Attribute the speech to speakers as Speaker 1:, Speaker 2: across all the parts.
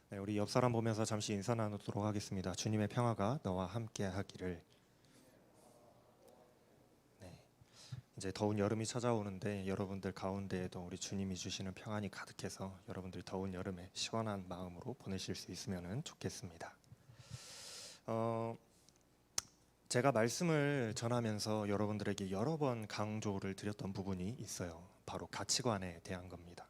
Speaker 1: 네, 우리 옆 사람 보면서 잠시 인사 나누도록 하겠습니다. 주님의 평화가 너와 함께 하기를. 네, 이제 더운 여름이 찾아오는데 여러분들 가운데에도 우리 주님이 주시는 평안이 가득해서 여러분들 더운 여름에 시원한 마음으로 보내실 수 있으면 좋겠습니다. 어, 제가 말씀을 전하면서 여러분들에게 여러 번 강조를 드렸던 부분이 있어요. 바로 가치관에 대한 겁니다.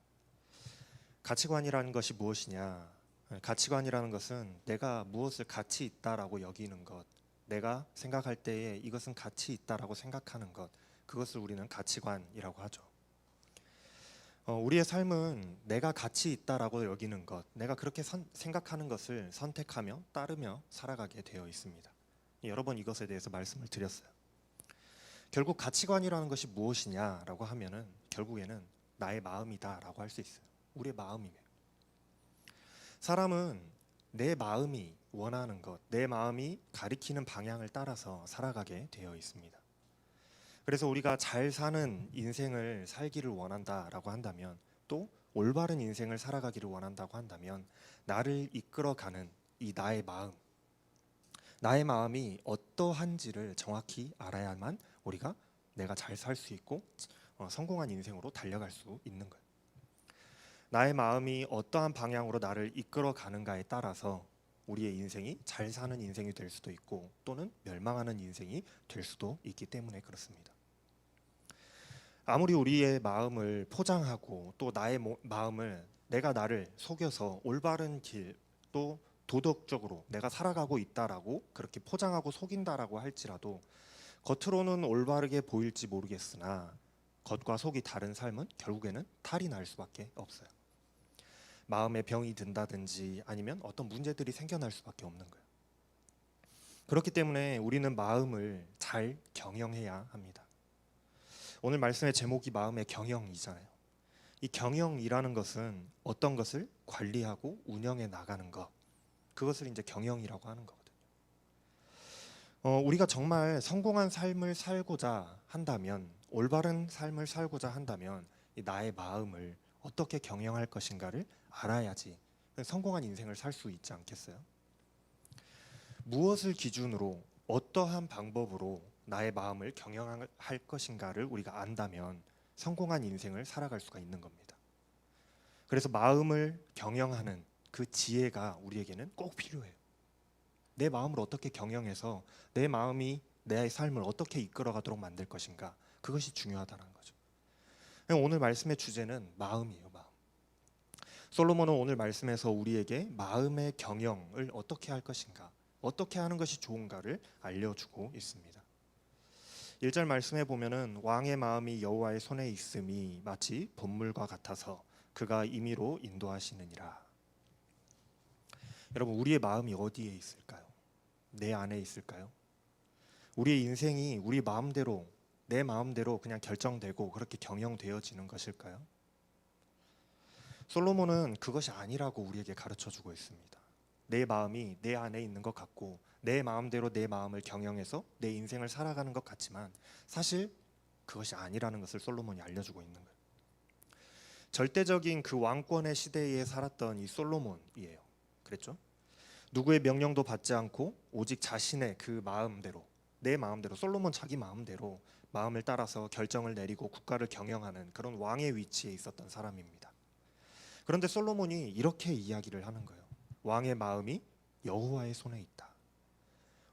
Speaker 1: 가치관이라는 것이 무엇이냐? 가치관이라는 것은 내가 무엇을 가치 있다라고 여기는 것, 내가 생각할 때에 이것은 가치 있다라고 생각하는 것, 그것을 우리는 가치관이라고 하죠. 우리의 삶은 내가 가치 있다라고 여기는 것, 내가 그렇게 생각하는 것을 선택하며 따르며 살아가게 되어 있습니다. 여러 번 이것에 대해서 말씀을 드렸어요. 결국 가치관이라는 것이 무엇이냐라고 하면은 결국에는 나의 마음이다라고 할 수 있어요. 우리의 마음이에요. 사람은 내 마음이 원하는 것, 내 마음이 가리키는 방향을 따라서 살아가게 되어 있습니다. 그래서 우리가 잘 사는 인생을 살기를 원한다라고 한다면, 또 올바른 인생을 살아가기를 원한다고 한다면, 나를 이끌어가는 이 나의 마음, 나의 마음이 어떠한지를 정확히 알아야만 우리가 내가 잘 살 수 있고 성공한 인생으로 달려갈 수 있는 거예요. 나의 마음이 어떠한 방향으로 나를 이끌어 가는가에 따라서 우리의 인생이 잘 사는 인생이 될 수도 있고 또는 멸망하는 인생이 될 수도 있기 때문에 그렇습니다. 아무리 우리의 마음을 포장하고 또 나의 마음을 내가 나를 속여서 올바른 길 또 도덕적으로 내가 살아가고 있다라고 그렇게 포장하고 속인다라고 할지라도 겉으로는 올바르게 보일지 모르겠으나 겉과 속이 다른 삶은 결국에는 탈이 날 수밖에 없어요. 마음에 병이 든다든지 아니면 어떤 문제들이 생겨날 수밖에 없는 거예요. 그렇기 때문에 우리는 마음을 잘 경영해야 합니다. 오늘 말씀의 제목이 마음의 경영이잖아요. 이 경영이라는 것은 어떤 것을 관리하고 운영해 나가는 것, 그것을 이제 경영이라고 하는 거거든요. 우리가 정말 성공한 삶을 살고자 한다면, 올바른 삶을 살고자 한다면 이 나의 마음을 어떻게 경영할 것인가를 알아야지 성공한 인생을 살 수 있지 않겠어요? 무엇을 기준으로 어떠한 방법으로 나의 마음을 경영할 것인가를 우리가 안다면 성공한 인생을 살아갈 수가 있는 겁니다. 그래서 마음을 경영하는 그 지혜가 우리에게는 꼭 필요해요. 내 마음을 어떻게 경영해서 내 마음이 내 삶을 어떻게 이끌어가도록 만들 것인가, 그것이 중요하다는 거죠. 오늘 말씀의 주제는 마음이에요. 마음. 솔로몬은 오늘 말씀에서 우리에게 마음의 경영을 어떻게 할 것인가, 어떻게 하는 것이 좋은가를 알려주고 있습니다. 1절 말씀에 보면은 왕의 마음이 여호와의 손에 있음이 마치 본물과 같아서 그가 임의로 인도하시느니라. 여러분, 우리의 마음이 어디에 있을까요? 내 안에 있을까요? 우리의 인생이 우리 마음대로, 내 마음대로 그냥 결정되고 그렇게 경영되어지는 것일까요? 솔로몬은 그것이 아니라고 우리에게 가르쳐주고 있습니다. 내 마음이 내 안에 있는 것 같고 내 마음대로 내 마음을 경영해서 내 인생을 살아가는 것 같지만 사실 그것이 아니라는 것을 솔로몬이 알려주고 있는 거예요. 절대적인 그 왕권의 시대에 살았던 이 솔로몬이에요. 그랬죠? 누구의 명령도 받지 않고 오직 자신의 그 마음대로, 내 마음대로, 솔로몬 자기 마음대로 마음을 따라서 결정을 내리고 국가를 경영하는 그런 왕의 위치에 있었던 사람입니다. 그런데 솔로몬이 이렇게 이야기를 하는 거예요. 왕의 마음이 여호와의 손에 있다.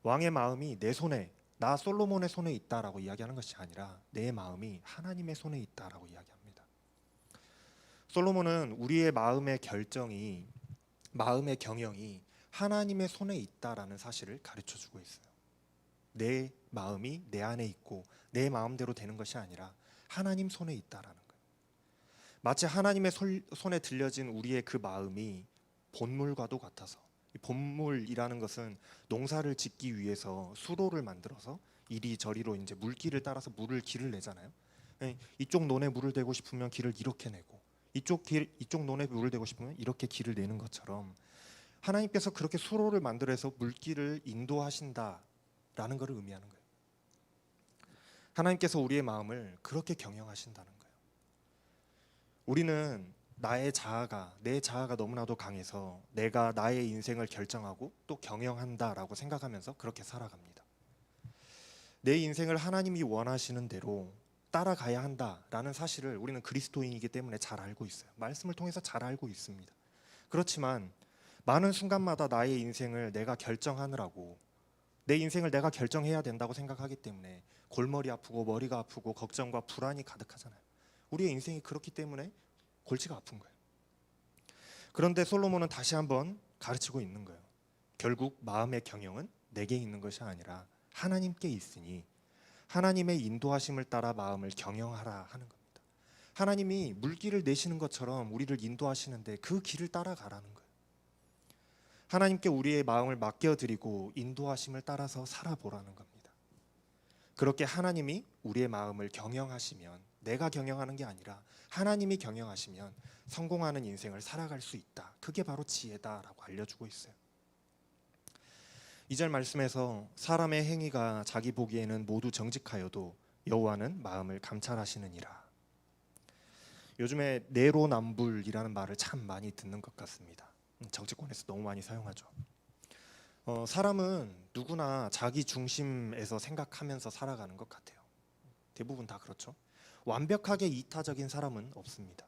Speaker 1: 왕의 마음이 내 손에, 나 솔로몬의 손에 있다라고 이야기하는 것이 아니라 내 마음이 하나님의 손에 있다라고 이야기합니다. 솔로몬은 우리의 마음의 결정이, 마음의 경영이 하나님의 손에 있다라는 사실을 가르쳐 주고 있어요. 내 마음이 내 안에 있고 내 마음대로 되는 것이 아니라 하나님 손에 있다라는 거예요. 마치 하나님의 손에 들려진 우리의 그 마음이 본물과도 같아서, 이 본물이라는 것은 농사를 짓기 위해서 수로를 만들어서 이리저리로 이제 물길을 따라서 물을 길을 내잖아요. 이쪽 논에 물을 대고 싶으면 길을 이렇게 내고 이쪽 논에 물을 대고 싶으면 이렇게 길을 내는 것처럼 하나님께서 그렇게 수로를 만들어서 물길을 인도하신다라는 것을 의미하는 거예요. 하나님께서 우리의 마음을 그렇게 경영하신다는 거예요. 우리는 내 자아가 너무나도 강해서 내가 나의 인생을 결정하고 또 경영한다라고 생각하면서 그렇게 살아갑니다. 내 인생을 하나님이 원하시는 대로 따라가야 한다라는 사실을 우리는 그리스도인이기 때문에 잘 알고 있어요. 말씀을 통해서 잘 알고 있습니다. 그렇지만 많은 순간마다 나의 인생을 내가 결정하느라고 내 인생을 내가 결정해야 된다고 생각하기 때문에 골머리 아프고 머리가 아프고 걱정과 불안이 가득하잖아요. 우리의 인생이 그렇기 때문에 골치가 아픈 거예요. 그런데 솔로몬은 다시 한번 가르치고 있는 거예요. 결국 마음의 경영은 내게 있는 것이 아니라 하나님께 있으니 하나님의 인도하심을 따라 마음을 경영하라 하는 겁니다. 하나님이 물길을 내시는 것처럼 우리를 인도하시는데 그 길을 따라가라는 거예요. 하나님께 우리의 마음을 맡겨드리고 인도하심을 따라서 살아보라는 겁니다. 그렇게 하나님이 우리의 마음을 경영하시면, 내가 경영하는 게 아니라 하나님이 경영하시면 성공하는 인생을 살아갈 수 있다. 그게 바로 지혜다라고 알려주고 있어요. 2절 말씀에서 사람의 행위가 자기 보기에는 모두 정직하여도 여호와는 마음을 감찰하시느니라. 요즘에 내로남불이라는 말을 참 많이 듣는 것 같습니다. 정치권에서 너무 많이 사용하죠. 사람은 누구나 자기 중심에서 생각하면서 살아가는 것 같아요. 대부분 다 그렇죠. 완벽하게 이타적인 사람은 없습니다.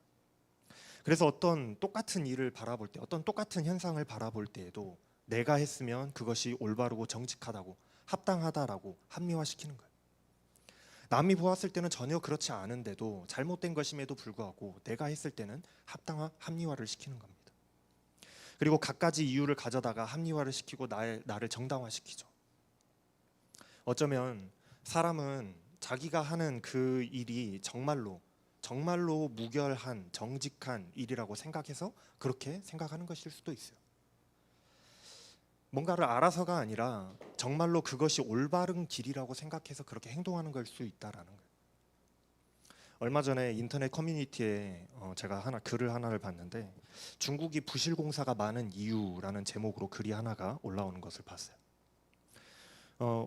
Speaker 1: 그래서 어떤 똑같은 일을 바라볼 때, 어떤 똑같은 현상을 바라볼 때에도 내가 했으면 그것이 올바르고 정직하다고, 합당하다라고 합리화시키는 거예요. 남이 보았을 때는 전혀 그렇지 않은데도 잘못된 것임에도 불구하고 내가 했을 때는 합리화를 시키는 겁니다. 그리고 갖가지 이유를 가져다가 합리화를 시키고 나를 정당화시키죠. 어쩌면 사람은 자기가 하는 그 일이 정말로 무결한 정직한 일이라고 생각해서 그렇게 생각하는 것일 수도 있어요. 뭔가를 알아서가 아니라 정말로 그것이 올바른 길이라고 생각해서 그렇게 행동하는 걸 수 있다라는 거예요. 얼마 전에 인터넷 커뮤니티에 제가 글을 하나를 봤는데 중국이 부실공사가 많은 이유라는 제목으로 글이 하나가 올라오는 것을 봤어요.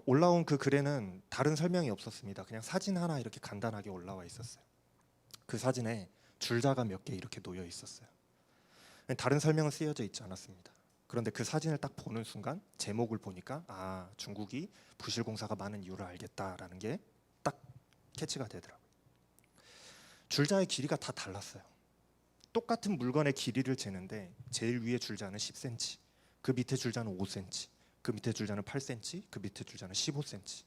Speaker 1: 올라온 그 글에는 다른 설명이 없었습니다. 그냥 사진 하나 이렇게 간단하게 올라와 있었어요. 그 사진에 줄자가 몇 개 이렇게 놓여 있었어요. 다른 설명은 쓰여져 있지 않았습니다. 그런데 그 사진을 딱 보는 순간 제목을 보니까 중국이 부실공사가 많은 이유를 알겠다라는 게 딱 캐치가 되더라고요. 줄자의 길이가 다 달랐어요. 똑같은 물건의 길이를 재는데 제일 위에 줄자는 10cm, 그 밑에 줄자는 5cm, 그 밑에 줄자는 8cm, 그 밑에 줄자는 15cm.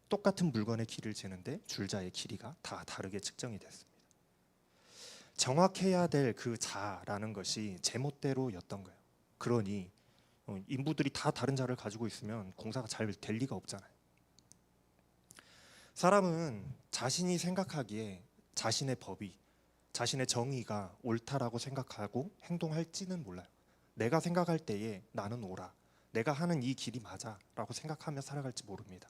Speaker 1: 똑같은 물건의 길이를 재는데 줄자의 길이가 다 다르게 측정이 됐습니다. 정확해야 될 그 자라는 것이 제멋대로였던 거예요. 그러니 인부들이 다 다른 자를 가지고 있으면 공사가 잘 될 리가 없잖아요. 사람은 자신이 생각하기에 자신의 법이, 자신의 정의가 옳다라고 생각하고 행동할지는 몰라요. 내가 생각할 때에 나는 옳아, 내가 하는 이 길이 맞아라고 생각하며 살아갈지 모릅니다.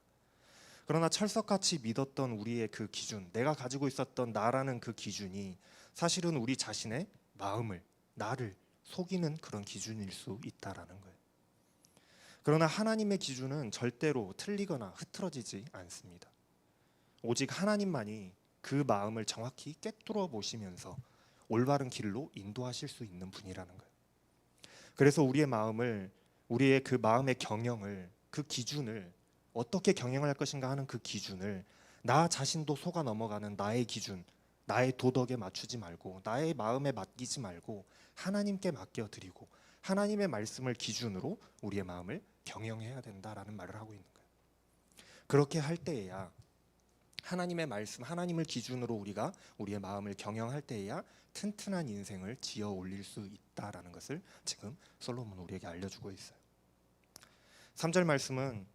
Speaker 1: 그러나 철석같이 믿었던 우리의 그 기준, 내가 가지고 있었던 나라는 그 기준이 사실은 우리 자신의 마음을, 나를 속이는 그런 기준일 수 있다라는 거예요. 그러나 하나님의 기준은 절대로 틀리거나 흐트러지지 않습니다. 오직 하나님만이 그 마음을 정확히 꿰뚫어 보시면서 올바른 길로 인도하실 수 있는 분이라는 거예요. 그래서 우리의 그 마음의 경영을, 그 기준을 어떻게 경영할 것인가 하는 그 기준을 나 자신도 속아 넘어가는 나의 기준, 나의 도덕에 맞추지 말고 나의 마음에 맡기지 말고 하나님께 맡겨드리고 하나님의 말씀을 기준으로 우리의 마음을 경영해야 된다라는 말을 하고 있는 거예요. 그렇게 할 때에야 하나님의 말씀, 하나님을 기준으로 우리가 우리의 마음을 경영할 때에야 튼튼한 인생을 지어 올릴 수 있다라는 것을 지금 솔로몬은 우리에게 알려주고 있어요. 3절 말씀은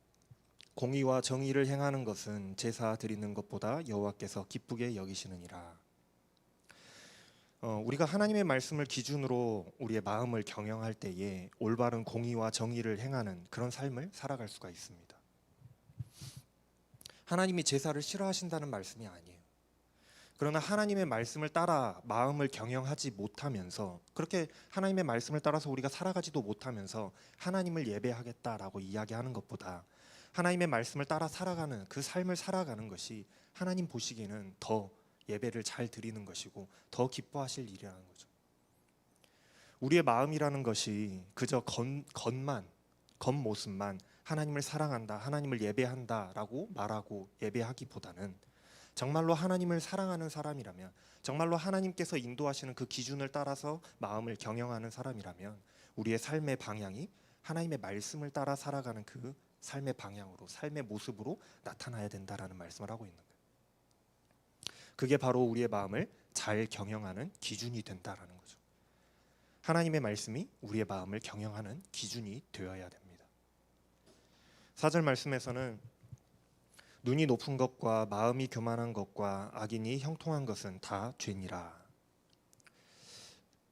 Speaker 1: 공의와 정의를 행하는 것은 제사 드리는 것보다 여호와께서 기쁘게 여기시느니라. 우리가 하나님의 말씀을 기준으로 우리의 마음을 경영할 때에 올바른 공의와 정의를 행하는 그런 삶을 살아갈 수가 있습니다. 하나님이 제사를 싫어하신다는 말씀이 아니에요. 그러나 하나님의 말씀을 따라 마음을 경영하지 못하면서, 그렇게 하나님의 말씀을 따라서 우리가 살아가지도 못하면서 하나님을 예배하겠다라고 이야기하는 것보다 하나님의 말씀을 따라 살아가는 그 삶을 살아가는 것이 하나님 보시기에는 더 예배를 잘 드리는 것이고 더 기뻐하실 일이라는 거죠. 우리의 마음이라는 것이 그저 겉모습만 하나님을 사랑한다, 하나님을 예배한다라고 말하고 예배하기보다는 정말로 하나님을 사랑하는 사람이라면, 정말로 하나님께서 인도하시는 그 기준을 따라서 마음을 경영하는 사람이라면 우리의 삶의 방향이 하나님의 말씀을 따라 살아가는 그 삶의 방향으로, 삶의 모습으로 나타나야 된다라는 말씀을 하고 있는 거예요. 그게 바로 우리의 마음을 잘 경영하는 기준이 된다라는 거죠. 하나님의 말씀이 우리의 마음을 경영하는 기준이 되어야 됩니다. 4절 말씀에서는 눈이 높은 것과 마음이 교만한 것과 악인이 형통한 것은 다 죄니라.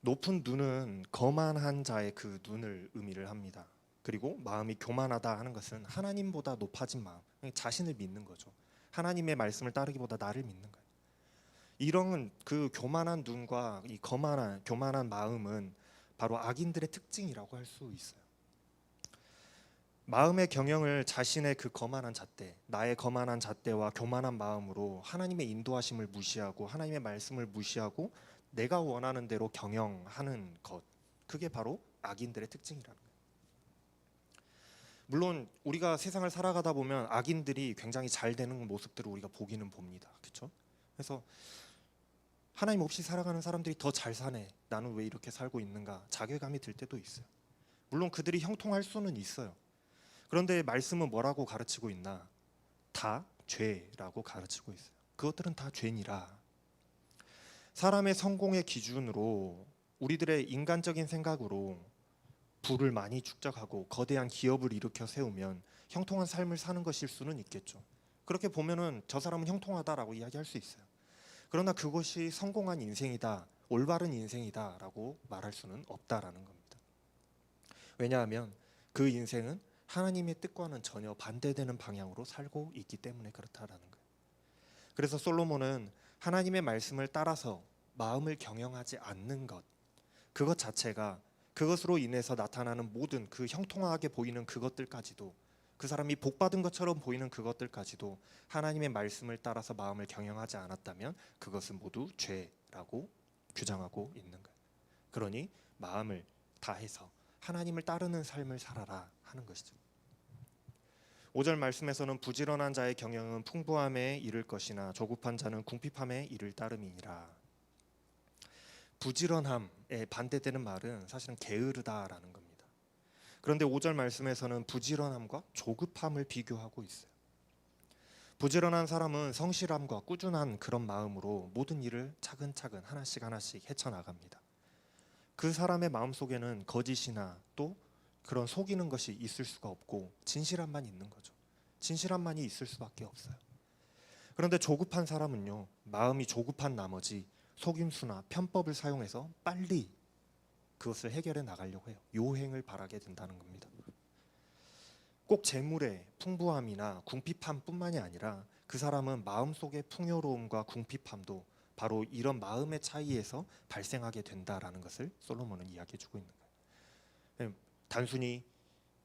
Speaker 1: 높은 눈은 거만한 자의 그 눈을 의미를 합니다. 그리고 마음이 교만하다 하는 것은 하나님보다 높아진 마음, 자신을 믿는 거죠. 하나님의 말씀을 따르기보다 나를 믿는 거예요. 이런 그 교만한 눈과 이 교만한 마음은 바로 악인들의 특징이라고 할 수 있어요. 마음의 경영을 자신의 그 거만한 잣대, 나의 거만한 잣대와 교만한 마음으로 하나님의 인도하심을 무시하고 하나님의 말씀을 무시하고 내가 원하는 대로 경영하는 것, 그게 바로 악인들의 특징이라는 거예요. 물론 우리가 세상을 살아가다 보면 악인들이 굉장히 잘 되는 모습들을 우리가 보기는 봅니다. 그렇죠? 그래서 하나님 없이 살아가는 사람들이 더 잘 사네, 나는 왜 이렇게 살고 있는가, 자괴감이 들 때도 있어요. 물론 그들이 형통할 수는 있어요. 그런데 말씀은 뭐라고 가르치고 있나? 다 죄라고 가르치고 있어요. 그것들은 다 죄니라. 사람의 성공의 기준으로, 우리들의 인간적인 생각으로 부를 많이 축적하고 거대한 기업을 일으켜 세우면 형통한 삶을 사는 것일 수는 있겠죠. 그렇게 보면은 저 사람은 형통하다라고 이야기할 수 있어요. 그러나 그것이 성공한 인생이다, 올바른 인생이다라고 말할 수는 없다라는 겁니다. 왜냐하면 그 인생은 하나님의 뜻과는 전혀 반대되는 방향으로 살고 있기 때문에 그렇다라는 거예요. 그래서 솔로몬은 하나님의 말씀을 따라서 마음을 경영하지 않는 것, 그것 자체가, 그것으로 인해서 나타나는 모든 그 형통하게 보이는 그것들까지도, 그 사람이 복받은 것처럼 보이는 그것들까지도 하나님의 말씀을 따라서 마음을 경영하지 않았다면 그것은 모두 죄라고 규정하고 있는 거예요. 그러니 마음을 다해서 하나님을 따르는 삶을 살아라 하는 것이죠. 5절 말씀에서는 부지런한 자의 경영은 풍부함에 이를 것이나 조급한 자는 궁핍함에 이를 따름이니라. 부지런함에 반대되는 말은 사실은 게으르다라는 겁니다. 그런데 5절 말씀에서는 부지런함과 조급함을 비교하고 있어요. 부지런한 사람은 성실함과 꾸준한 그런 마음으로 모든 일을 차근차근 하나씩 헤쳐나갑니다. 그 사람의 마음속에는 거짓이나 또 그런 속이는 것이 있을 수가 없고 진실함만 있는 거죠. 진실함만이 있을 수밖에 없어요. 그런데 조급한 사람은요, 마음이 조급한 나머지 속임수나 편법을 사용해서 빨리 그것을 해결해 나가려고 해요. 요행을 바라게 된다는 겁니다. 꼭 재물의 풍부함이나 궁핍함뿐만이 아니라 그 사람은 마음속의 풍요로움과 궁핍함도 바로 이런 마음의 차이에서 발생하게 된다라는 것을 솔로몬은 이야기해 주고 있는 거예요. 단순히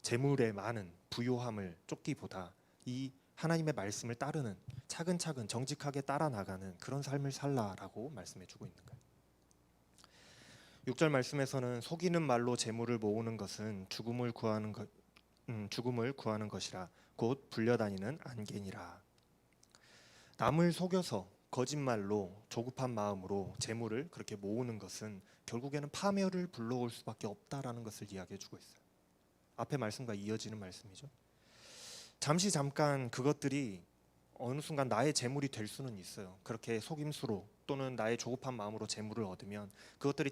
Speaker 1: 재물의 많은 부요함을 쫓기보다 이 하나님의 말씀을 따르는, 차근차근 정직하게 따라 나가는 그런 삶을 살라라고 말씀해 주고 있는 거예요. 6절 말씀에서는 속이는 말로 재물을 모으는 것은 죽음을 구하는 것이라 곧 불려다니는 안개니라. 남을 속여서 거짓말로 조급한 마음으로 재물을 그렇게 모으는 것은 결국에는 파멸을 불러올 수밖에 없다라는 것을 이야기해 주고 있어요. 앞의 말씀과 이어지는 말씀이죠. 잠깐 그것들이 어느 순간 나의 재물이 될 수는 있어요. 그렇게 속임수로 또는 나의 조급한 마음으로 재물을 얻으면 그것들이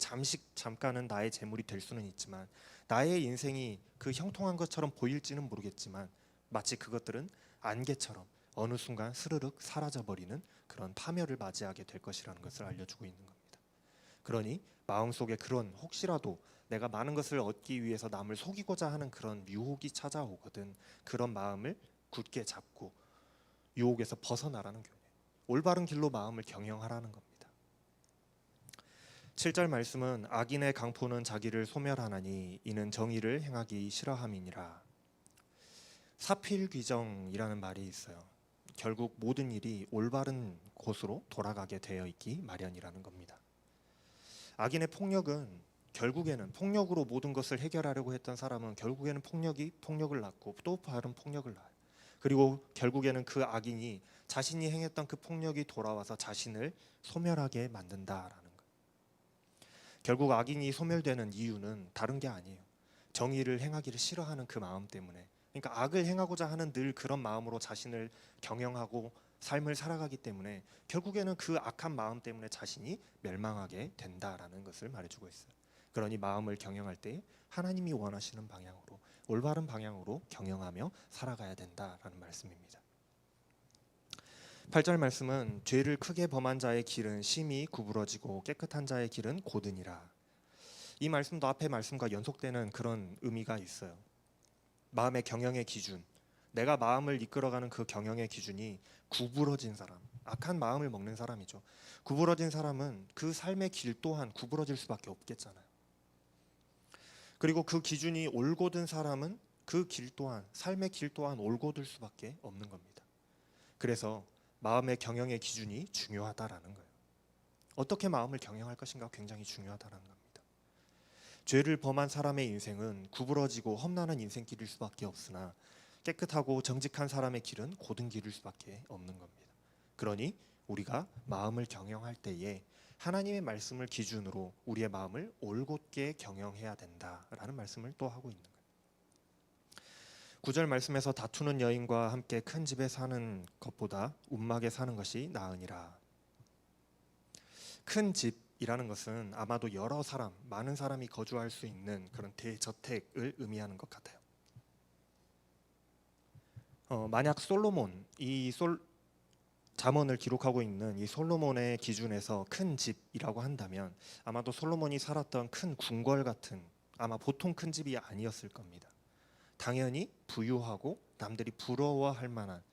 Speaker 1: 잠깐은 나의 재물이 될 수는 있지만 나의 인생이 그 형통한 것처럼 보일지는 모르겠지만 마치 그것들은 안개처럼 어느 순간 스르륵 사라져버리는 그런 파멸을 맞이하게 될 것이라는 것을 알려주고 있는 겁니다. 그러니 마음속에 그런, 혹시라도 내가 많은 것을 얻기 위해서 남을 속이고자 하는 그런 유혹이 찾아오거든 그런 마음을 굳게 잡고 유혹에서 벗어나라는 교훈이에요. 올바른 길로 마음을 경영하라는 겁니다. 7절 말씀은 악인의 강포는 자기를 소멸하나니 이는 정의를 행하기 싫어함이니라. 사필귀정이라는 말이 있어요. 결국 모든 일이 올바른 곳으로 돌아가게 되어 있기 마련이라는 겁니다. 악인의 폭력은 결국에는 폭력으로 모든 것을 해결하려고 했던 사람은 결국에는 폭력을 낳고 또 다른 폭력을 낳아요. 그리고 결국에는 그 악인이 자신이 행했던 그 폭력이 돌아와서 자신을 소멸하게 만든다라는 거예요. 결국 악인이 소멸되는 이유는 다른 게 아니에요. 정의를 행하기를 싫어하는 그 마음 때문에. 그러니까 악을 행하고자 하는 늘 그런 마음으로 자신을 경영하고 삶을 살아가기 때문에 결국에는 그 악한 마음 때문에 자신이 멸망하게 된다라는 것을 말해주고 있어요. 그러니 마음을 경영할 때 하나님이 원하시는 방향으로, 올바른 방향으로 경영하며 살아가야 된다라는 말씀입니다. 8절 말씀은 죄를 크게 범한 자의 길은 심히 구부러지고 깨끗한 자의 길은 고드니라. 이 말씀도 앞의 말씀과 연속되는 그런 의미가 있어요. 마음의 경영의 기준, 내가 마음을 이끌어가는 그 경영의 기준이 구부러진 사람, 악한 마음을 먹는 사람이죠. 구부러진 사람은 그 삶의 길 또한 구부러질 수밖에 없겠잖아요. 그리고 그 기준이 올곧은 사람은 그 길 또한, 삶의 길 또한 올곧을 수밖에 없는 겁니다. 그래서 마음의 경영의 기준이 중요하다라는 거예요. 어떻게 마음을 경영할 것인가 굉장히 중요하다는 겁니다. 죄를 범한 사람의 인생은 구부러지고 험난한 인생길일 수밖에 없으나 깨끗하고 정직한 사람의 길은 고든 길일 수밖에 없는 겁니다. 그러니 우리가 마음을 경영할 때에 하나님의 말씀을 기준으로 우리의 마음을 올곧게 경영해야 된다라는 말씀을 또 하고 있는 거예요. 9절 말씀에서 다투는 여인과 함께 큰 집에 사는 것보다 움막에 사는 것이 나으니라. 큰 집이라는 것은 아마도 여러 사람, 많은 사람이 거주할 수 있는 그런 대저택을 의미하는 것 같아요. 만약 솔로몬, 잠언을 기록하고 있는 이 솔로몬의 기준에서 큰 집이라고 한다면 아마도 솔로몬이 살았던 큰 궁궐 같은, 아마 보통 큰 집이 아니었을 겁니다. 당연히 부유하고 남들이 부러워할 만한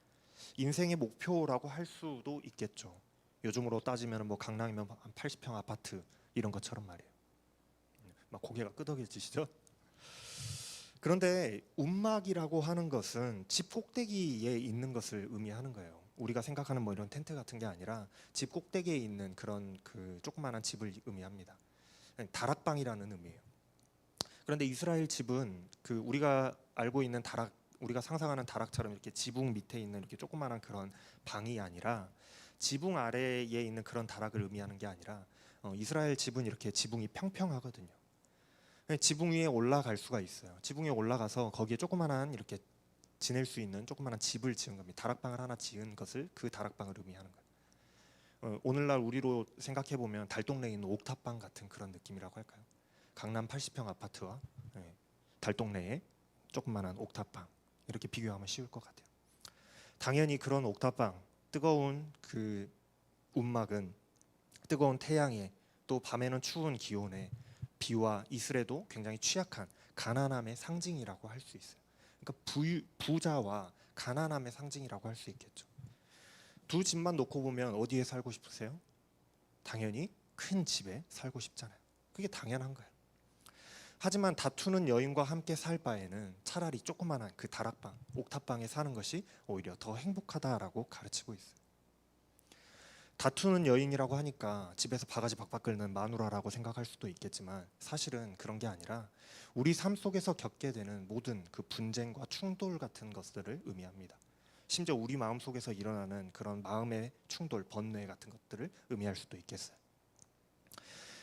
Speaker 1: 인생의 목표라고 할 수도 있겠죠. 요즘으로 따지면 뭐 강남이면 한 80평 아파트 이런 것처럼 말이에요. 막 고개가 끄덕여지시죠? 그런데 움막이라고 하는 것은 집 꼭대기에 있는 것을 의미하는 거예요. 우리가 생각하는 뭐 이런 텐트 같은 게 아니라 집 꼭대기에 있는 그런 그 조그마한 집을 의미합니다. 다락방이라는 의미예요. 그런데 이스라엘 집은 그 우리가 알고 있는 다락, 우리가 상상하는 다락처럼 이렇게 지붕 밑에 있는 이렇게 조그마한 그런 방이 아니라 지붕 아래에 있는 그런 다락을 의미하는 게 아니라 이스라엘 집은 이렇게 지붕이 평평하거든요. 지붕 위에 올라갈 수가 있어요. 지붕 위에 올라가서 거기에 조그마한 이렇게 지낼 수 있는 조그마한 집을 지은 겁니다. 다락방을 하나 지은 것을 그 다락방을 의미하는 거예요. 오늘날 우리로 생각해 보면 달동네에 있는 옥탑방 같은 그런 느낌이라고 할까요? 강남 80평 아파트와 달동네에 조그마한 옥탑방 이렇게 비교하면 쉬울 것 같아요. 당연히 그런 옥탑방, 뜨거운 그 움막은 뜨거운 태양에 또 밤에는 추운 기온에 비와 이슬에도 굉장히 취약한 가난함의 상징이라고 할 수 있어요. 그러니까 부자와 가난함의 상징이라고 할 수 있겠죠. 두 집만 놓고 보면 어디에 살고 싶으세요? 당연히 큰 집에 살고 싶잖아요. 그게 당연한 거예요. 하지만 다투는 여인과 함께 살 바에는 차라리 조그마한 그 다락방, 옥탑방에 사는 것이 오히려 더 행복하다라고 가르치고 있어요. 다투는 여인이라고 하니까 집에서 바가지 박박 끓는 마누라라고 생각할 수도 있겠지만 사실은 그런 게 아니라 우리 삶 속에서 겪게 되는 모든 그 분쟁과 충돌 같은 것들을 의미합니다. 심지어 우리 마음 속에서 일어나는 그런 마음의 충돌, 번뇌 같은 것들을 의미할 수도 있겠어요.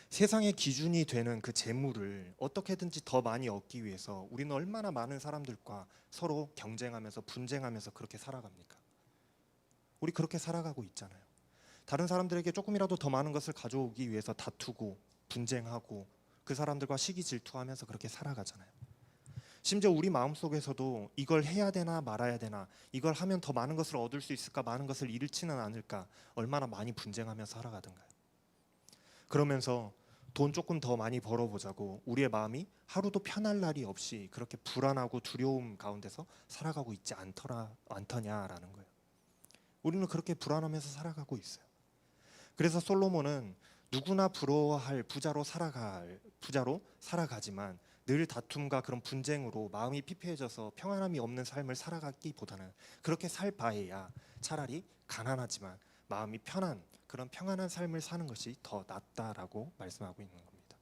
Speaker 1: 세상의 기준이 되는 그 재물을 어떻게든지 더 많이 얻기 위해서 우리는 얼마나 많은 사람들과 서로 경쟁하면서 분쟁하면서 그렇게 살아갑니까? 우리 그렇게 살아가고 있잖아요. 다른 사람들에게 조금이라도 더 많은 것을 가져오기 위해서 다투고 분쟁하고 그 사람들과 시기 질투하면서 그렇게 살아가잖아요. 심지어 우리 마음속에서도 이걸 해야 되나 말아야 되나, 이걸 하면 더 많은 것을 얻을 수 있을까, 많은 것을 잃지는 않을까, 얼마나 많이 분쟁하면서 살아가던가요. 그러면서 돈 조금 더 많이 벌어보자고 우리의 마음이 하루도 편할 날이 없이 그렇게 불안하고 두려움 가운데서 살아가고 있지 않더냐라는 거예요. 우리는 그렇게 불안하면서 살아가고 있어요. 그래서 솔로몬은 누구나 부러워할 부자로 살아가지만 늘 다툼과 그런 분쟁으로 마음이 피폐해져서 평안함이 없는 삶을 살아가기보다는 그렇게 살 바에야 차라리 가난하지만 마음이 편한 그런 평안한 삶을 사는 것이 더 낫다라고 말씀하고 있는 겁니다.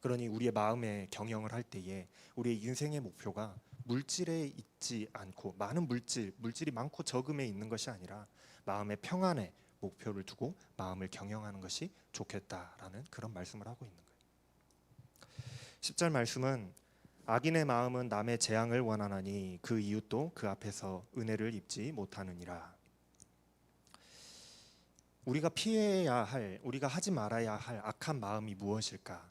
Speaker 1: 그러니 우리의 마음의 경영을 할 때에 우리의 인생의 목표가 물질에 있지 않고 많은 물질이 많고 적음에 있는 것이 아니라 마음의 평안에 목표를 두고 마음을 경영하는 것이 좋겠다라는 그런 말씀을 하고 있는 거예요. 10절 말씀은 악인의 마음은 남의 재앙을 원하나니 그 이웃도 그 앞에서 은혜를 입지 못하느니라. 우리가 피해야 할, 우리가 하지 말아야 할 악한 마음이 무엇일까?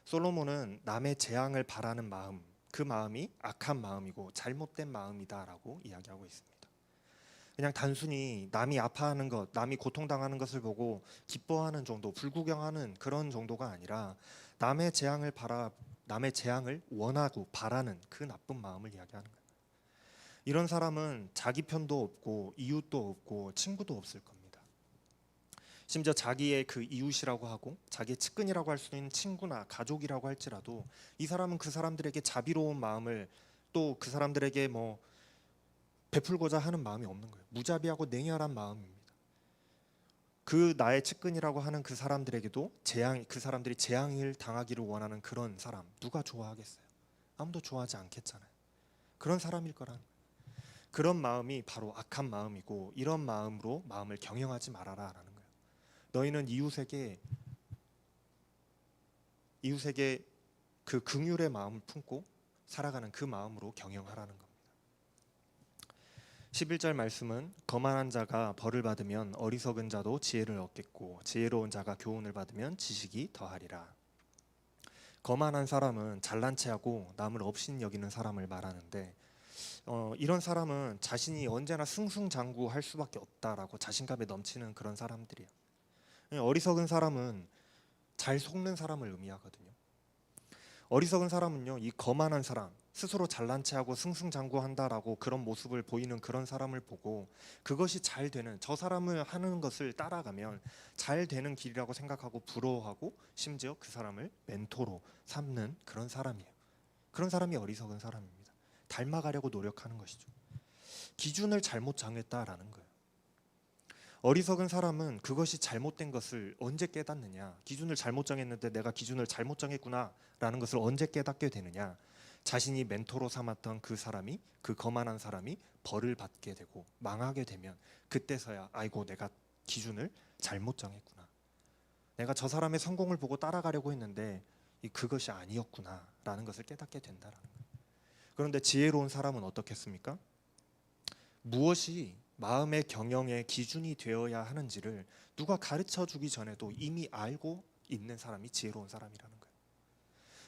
Speaker 1: 솔로몬은 남의 재앙을 바라는 마음, 그 마음이 악한 마음이고 잘못된 마음이다라고 이야기하고 있습니다. 그냥 단순히 남이 아파하는 것, 남이 고통당하는 것을 보고 기뻐하는 정도, 불구경하는 그런 정도가 아니라 남의 재앙을 원하고 바라는 그 나쁜 마음을 이야기하는 거예요. 이런 사람은 자기 편도 없고 이웃도 없고 친구도 없을 겁니다. 심지어 자기의 그 이웃이라고 하고 자기의 측근이라고 할 수 있는 친구나 가족이라고 할지라도 이 사람은 그 사람들에게 자비로운 마음을 또 그 사람들에게 베풀고자 하는 마음이 없는 거예요. 무자비하고 냉혈한 마음입니다. 그 나의 측근이라고 하는 그 사람들에게도 그 사람들이 재앙을 당하기를 원하는 그런 사람 누가 좋아하겠어요? 아무도 좋아하지 않겠잖아요. 그런 사람일 거란 그런 마음이 바로 악한 마음이고 이런 마음으로 마음을 경영하지 말아라라는 거예요. 너희는 이웃에게 그 긍휼의 마음을 품고 살아가는 그 마음으로 경영하라는 겁니다. 11절 말씀은 거만한 자가 벌을 받으면 어리석은 자도 지혜를 얻겠고 지혜로운 자가 교훈을 받으면 지식이 더하리라. 거만한 사람은 잘난 체하고 남을 업신여기는 사람을 말하는데 이런 사람은 자신이 언제나 승승장구할 수밖에 없다라고 자신감에 넘치는 그런 사람들이에요. 어리석은 사람은 잘 속는 사람을 의미하거든요. 어리석은 사람은요, 이 거만한 사람, 스스로 잘난 체하고 승승장구한다라고 그런 모습을 보이는 그런 사람을 보고 그것이 잘 되는, 저 사람을 하는 것을 따라가면 잘 되는 길이라고 생각하고 부러워하고 심지어 그 사람을 멘토로 삼는 그런 사람이에요. 그런 사람이 어리석은 사람입니다. 닮아가려고 노력하는 것이죠. 기준을 잘못 정했다라는 거예요. 어리석은 사람은 그것이 잘못된 것을 언제 깨닫느냐, 기준을 잘못 정했는데 내가 기준을 잘못 정했구나라는 것을 언제 깨닫게 되느냐, 자신이 멘토로 삼았던 그 사람이, 그 거만한 사람이 벌을 받게 되고 망하게 되면 그때서야 아이고 내가 기준을 잘못 정했구나, 내가 저 사람의 성공을 보고 따라가려고 했는데 그것이 아니었구나라는 것을 깨닫게 된다라는 거예요. 그런데 지혜로운 사람은 어떻겠습니까? 무엇이 마음의 경영의 기준이 되어야 하는지를 누가 가르쳐 주기 전에도 이미 알고 있는 사람이 지혜로운 사람이라는 거예요.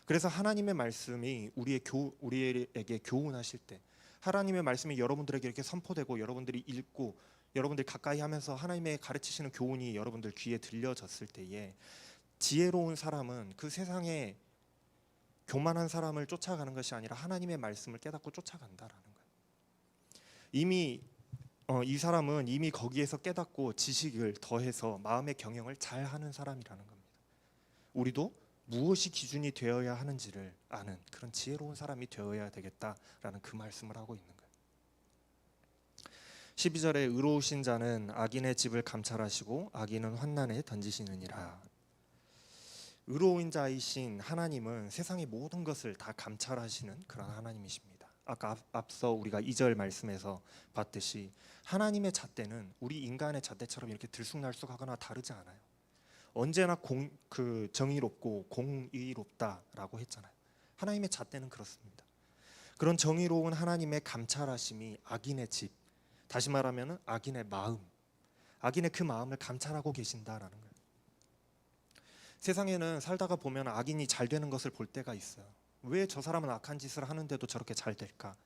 Speaker 1: 그래서 하나님의 말씀이 우리에게 교훈하실 때, 하나님의 말씀이 여러분들에게 이렇게 선포되고 여러분들이 읽고 여러분들이 가까이 하면서 하나님의 가르치시는 교훈이 여러분들 귀에 들려졌을 때에 지혜로운 사람은 그 세상에 교만한 사람을 쫓아가는 것이 아니라 하나님의 말씀을 깨닫고 쫓아간다라는 거예요. 이미 이 사람은 이미 거기에서 깨닫고 지식을 더해서 마음의 경영을 잘 하는 사람이라는 겁니다. 우리도 무엇이 기준이 되어야 하는지를 아는 그런 지혜로운 사람이 되어야 되겠다라는 그 말씀을 하고 있는 거예요. 12절에 의로우신 자는 악인의 집을 감찰하시고 악인은 환난에 던지시느니라. 의로운 자이신 하나님은 세상의 모든 것을 다 감찰하시는 그런 하나님이십니다. 아까 앞서 우리가 2절 말씀에서 봤듯이 하나님의 잣대는 우리 인간의 잣대처럼 이렇게 들쑥날쑥하거나 다르지 않아요. 언제나 정의롭고 공의롭다라고 했잖아요. 하나님의 잣대는 그렇습니다. 그런 정의로운 하나님의 감찰하심이 악인의 집, 다시 말하면 악인의 마음, 악인의 그 마음을 감찰하고 계신다라는 거예요. 세상에는 살다가 보면 악인이 잘 되는 것을 볼 때가 있어요. 왜 저 사람은 악한 짓을 하는데도 저렇게 잘 될까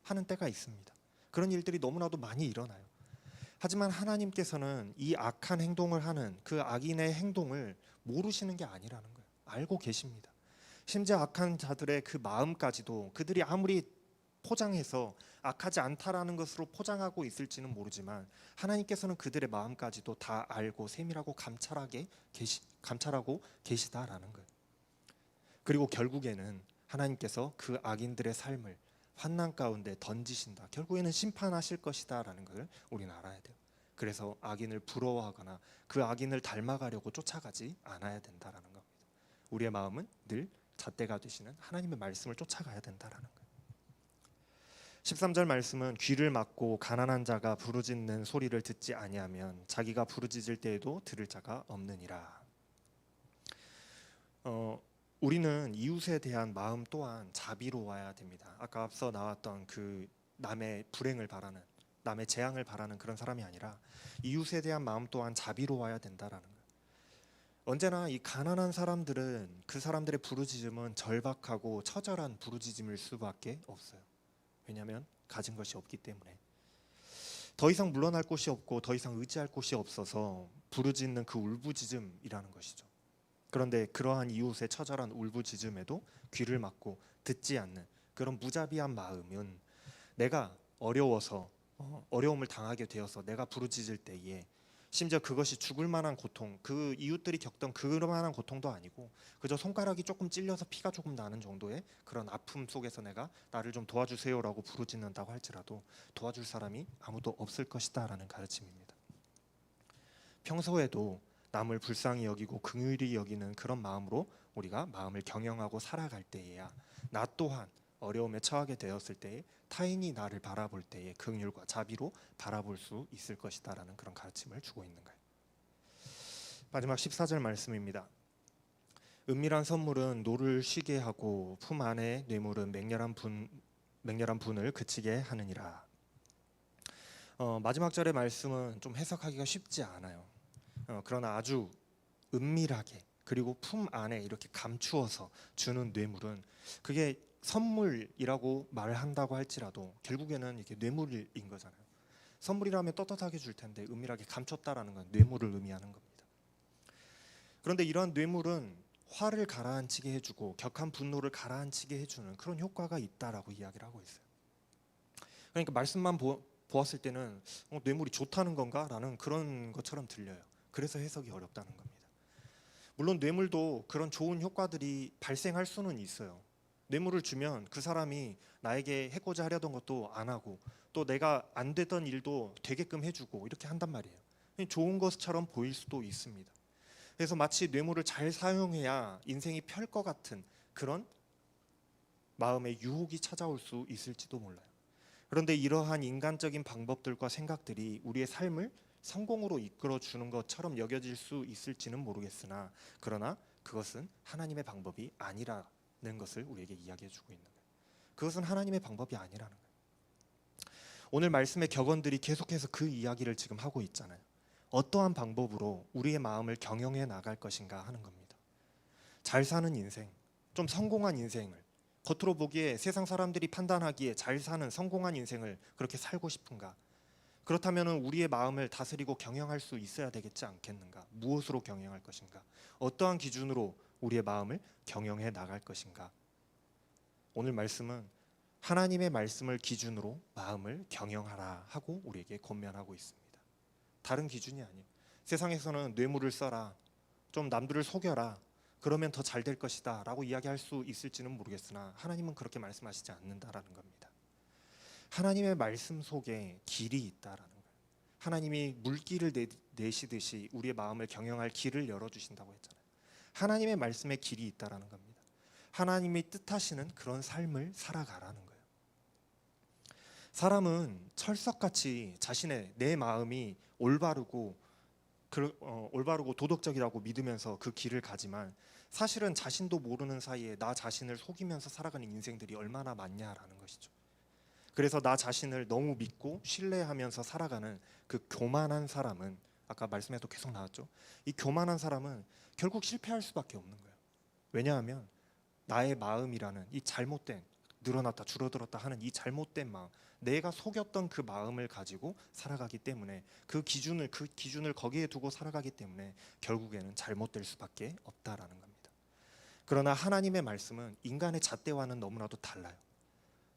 Speaker 1: 하는 때가 있습니다. 그런 일들이 너무나도 많이 일어나요. 하지만 하나님께서는 이 악한 행동을 하는 그 악인의 행동을 모르시는 게 아니라는 거예요. 알고 계십니다. 심지어 악한 자들의 그 마음까지도 그들이 아무리 포장해서 악하지 않다라는 것으로 포장하고 있을지는 모르지만 하나님께서는 그들의 마음까지도 다 알고 세밀하고 감찰하고 계시다라는 거예요. 그리고 결국에는 하나님께서 그 악인들의 삶을 환난 가운데 던지신다, 결국에는 심판하실 것이다라는 걸 우리는 알아야 돼요. 그래서 악인을 부러워하거나 그 악인을 닮아가려고 쫓아가지 않아야 된다라는 겁니다. 우리의 마음은 늘 잣대가 되시는 하나님의 말씀을 쫓아가야 된다라는 거예요. 13절 말씀은 귀를 막고 가난한 자가 부르짖는 소리를 듣지 아니하면 자기가 부르짖을 때에도 들을 자가 없느니라. 우리는 이웃에 대한 마음 또한 자비로워야 됩니다. 아까 앞서 나왔던 그 남의 불행을 바라는, 남의 재앙을 바라는 그런 사람이 아니라 이웃에 대한 마음 또한 자비로워야 된다라는 거예요. 언제나 이 가난한 사람들은 그 사람들의 부르짖음은 절박하고 처절한 부르짖음일 수밖에 없어요. 왜냐하면 가진 것이 없기 때문에 더 이상 물러날 곳이 없고 더 이상 의지할 곳이 없어서 부르짖는 그 울부짖음이라는 것이죠. 그런데 그러한 이웃의 처절한 울부짖음에도 귀를 막고 듣지 않는 그런 무자비한 마음은 내가 어려워서 어려움을 당하게 되어서 내가 부르짖을 때에 심지어 그것이 죽을 만한 고통, 그 이웃들이 겪던 그럴 만한 고통도 아니고 그저 손가락이 조금 찔려서 피가 조금 나는 정도의 그런 아픔 속에서 내가 나를 좀 도와주세요라고 부르짖는다고 할지라도 도와줄 사람이 아무도 없을 것이다라는 가르침입니다. 평소에도 남을 불쌍히 여기고 긍휼히 여기는 그런 마음으로 우리가 마음을 경영하고 살아갈 때에야 나 또한 어려움에 처하게 되었을 때에 타인이 나를 바라볼 때에 긍휼과 자비로 바라볼 수 있을 것이다라는 그런 가르침을 주고 있는 거예요. 마지막 14절 말씀입니다. 은밀한 선물은 노를 쉬게 하고 품 안의 뇌물은 맹렬한 분을 그치게 하느니라. 마지막 절의 말씀은 좀 해석하기가 쉽지 않아요. 그러나 아주 은밀하게 그리고 품 안에 이렇게 감추어서 주는 뇌물은 그게 선물이라고 말을 한다고 할지라도 결국에는 이게 뇌물인 거잖아요. 선물이라면 떳떳하게 줄 텐데 은밀하게 감췄다라는 건 뇌물을 의미하는 겁니다. 그런데 이러한 뇌물은 화를 가라앉히게 해주고 격한 분노를 가라앉히게 해주는 그런 효과가 있다라고 이야기를 하고 있어요. 그러니까 말씀만 보았을 때는 뇌물이 좋다는 건가라는 그런 것처럼 들려요. 그래서 해석이 어렵다는 겁니다. 물론 뇌물도 그런 좋은 효과들이 발생할 수는 있어요. 뇌물을 주면 그 사람이 나에게 해고자 하려던 것도 안 하고 또 내가 안 되던 일도 되게끔 해주고 이렇게 한단 말이에요. 좋은 것처럼 보일 수도 있습니다. 그래서 마치 뇌물을 잘 사용해야 인생이 펼 것 같은 그런 마음의 유혹이 찾아올 수 있을지도 몰라요. 그런데 이러한 인간적인 방법들과 생각들이 우리의 삶을 성공으로 이끌어주는 것처럼 여겨질 수 있을지는 모르겠으나 그러나 그것은 하나님의 방법이 아니라는 것을 우리에게 이야기해주고 있는 거예요. 그것은 하나님의 방법이 아니라는 거예요. 오늘 말씀의 격언들이 계속해서 그 이야기를 지금 하고 있잖아요. 어떠한 방법으로 우리의 마음을 경영해 나갈 것인가 하는 겁니다. 잘 사는 인생, 좀 성공한 인생을 겉으로 보기에 세상 사람들이 판단하기에 잘 사는 성공한 인생을 그렇게 살고 싶은가? 그렇다면 우리의 마음을 다스리고 경영할 수 있어야 되겠지 않겠는가? 무엇으로 경영할 것인가? 어떠한 기준으로 우리의 마음을 경영해 나갈 것인가? 오늘 말씀은 하나님의 말씀을 기준으로 마음을 경영하라 하고 우리에게 권면하고 있습니다. 다른 기준이 아니에요. 세상에서는 뇌물을 써라, 좀 남들을 속여라, 그러면 더 잘 될 것이다 라고 이야기할 수 있을지는 모르겠으나 하나님은 그렇게 말씀하시지 않는다라는 겁니다. 하나님의 말씀 속에 길이 있다라는 거예요. 하나님이 물길을 내시듯이 우리의 마음을 경영할 길을 열어주신다고 했잖아요. 하나님의 말씀에 길이 있다라는 겁니다. 하나님이 뜻하시는 그런 삶을 살아가라는 거예요. 사람은 철석같이 내 마음이 올바르고 도덕적이라고 믿으면서 그 길을 가지만 사실은 자신도 모르는 사이에 나 자신을 속이면서 살아가는 인생들이 얼마나 많냐라는 것이죠. 그래서 나 자신을 너무 믿고 신뢰하면서 살아가는 그 교만한 사람은 아까 말씀에도 계속 나왔죠. 이 교만한 사람은 결국 실패할 수밖에 없는 거예요. 왜냐하면 나의 마음이라는 이 잘못된 늘어났다 줄어들었다 하는 이 잘못된 마음, 내가 속였던 그 마음을 가지고 살아가기 때문에 그 기준을 거기에 두고 살아가기 때문에 결국에는 잘못될 수밖에 없다라는 겁니다. 그러나 하나님의 말씀은 인간의 잣대와는 너무나도 달라요.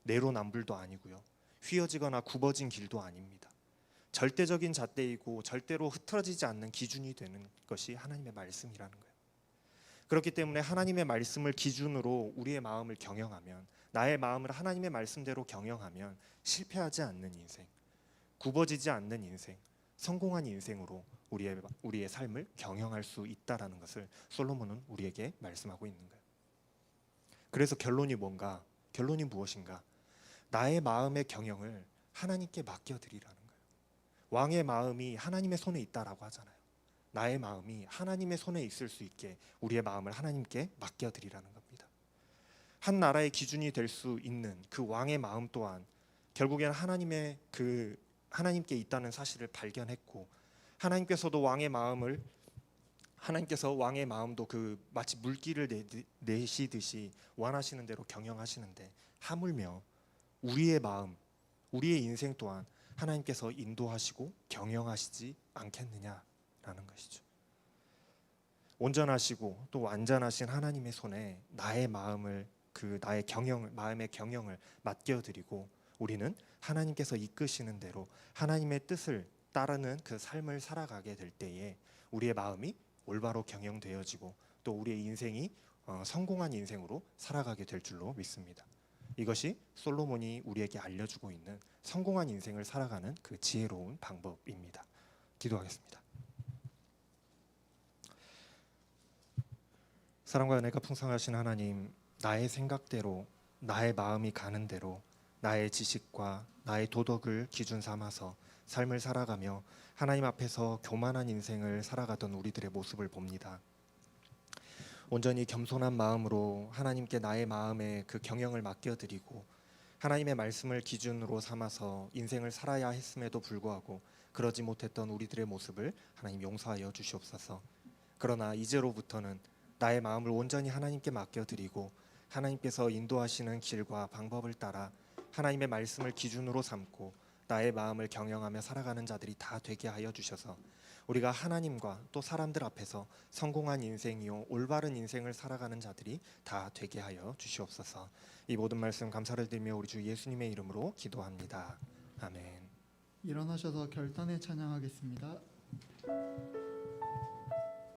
Speaker 1: 내로남불도 아니고요. 휘어지거나 굽어진 길도 아닙니다. 절대적인 잣대이고 절대로 흐트러지지 않는 기준이 되는 것이 하나님의 말씀이라는 거예요. 그렇기 때문에 하나님의 말씀을 기준으로 우리의 마음을 경영하면, 나의 마음을 하나님의 말씀대로 경영하면 실패하지 않는 인생, 굽어지지 않는 인생, 성공한 인생으로 우리의 삶을 경영할 수 있다라는 것을 솔로몬은 우리에게 말씀하고 있는 거예요. 그래서 결론이 뭔가? 결론이 무엇인가? 나의 마음의 경영을 하나님께 맡겨드리라는 거예요. 왕의 마음이 하나님의 손에 있다라고 하잖아요. 나의 마음이 하나님의 손에 있을 수 있게 우리의 마음을 하나님께 맡겨드리라는 겁니다. 한 나라의 기준이 될 수 있는 그 왕의 마음 또한 결국에는 하나님께 있다는 사실을 발견했고, 하나님께서 왕의 마음도 그 마치 물길을 내시듯이 원하시는 대로 경영하시는데, 하물며 우리의 마음, 우리의 인생 또한 하나님께서 인도하시고 경영하시지 않겠느냐라는 것이죠. 온전하시고 또 완전하신 하나님의 손에 나의 마음의 경영을 맡겨드리고, 우리는 하나님께서 이끄시는 대로 하나님의 뜻을 따르는 그 삶을 살아가게 될 때에 우리의 마음이 올바로 경영되어지고 또 우리의 인생이 성공한 인생으로 살아가게 될 줄로 믿습니다. 이것이 솔로몬이 우리에게 알려주고 있는 성공한 인생을 살아가는 그 지혜로운 방법입니다. 기도하겠습니다. 사랑과 은혜가 풍성하신 하나님, 나의 생각대로, 나의 마음이 가는 대로, 나의 지식과 나의 도덕을 기준 삼아서 삶을 살아가며 하나님 앞에서 교만한 인생을 살아가던 우리들의 모습을 봅니다. 온전히 겸손한 마음으로 하나님께 나의 마음의 그 경영을 맡겨드리고 하나님의 말씀을 기준으로 삼아서 인생을 살아야 했음에도 불구하고 그러지 못했던 우리들의 모습을 하나님 용서하여 주시옵소서. 그러나 이제로부터는 나의 마음을 온전히 하나님께 맡겨드리고 하나님께서 인도하시는 길과 방법을 따라 하나님의 말씀을 기준으로 삼고 나의 마음을 경영하며 살아가는 자들이 다 되게 하여 주셔서 우리가 하나님과 또 사람들 앞에서 성공한 인생이요 올바른 인생을 살아가는 자들이 다 되게 하여 주시옵소서. 이 모든 말씀 감사를 드리며 우리 주 예수님의 이름으로 기도합니다. 아멘.
Speaker 2: 일어나셔서 결단에 찬양하겠습니다.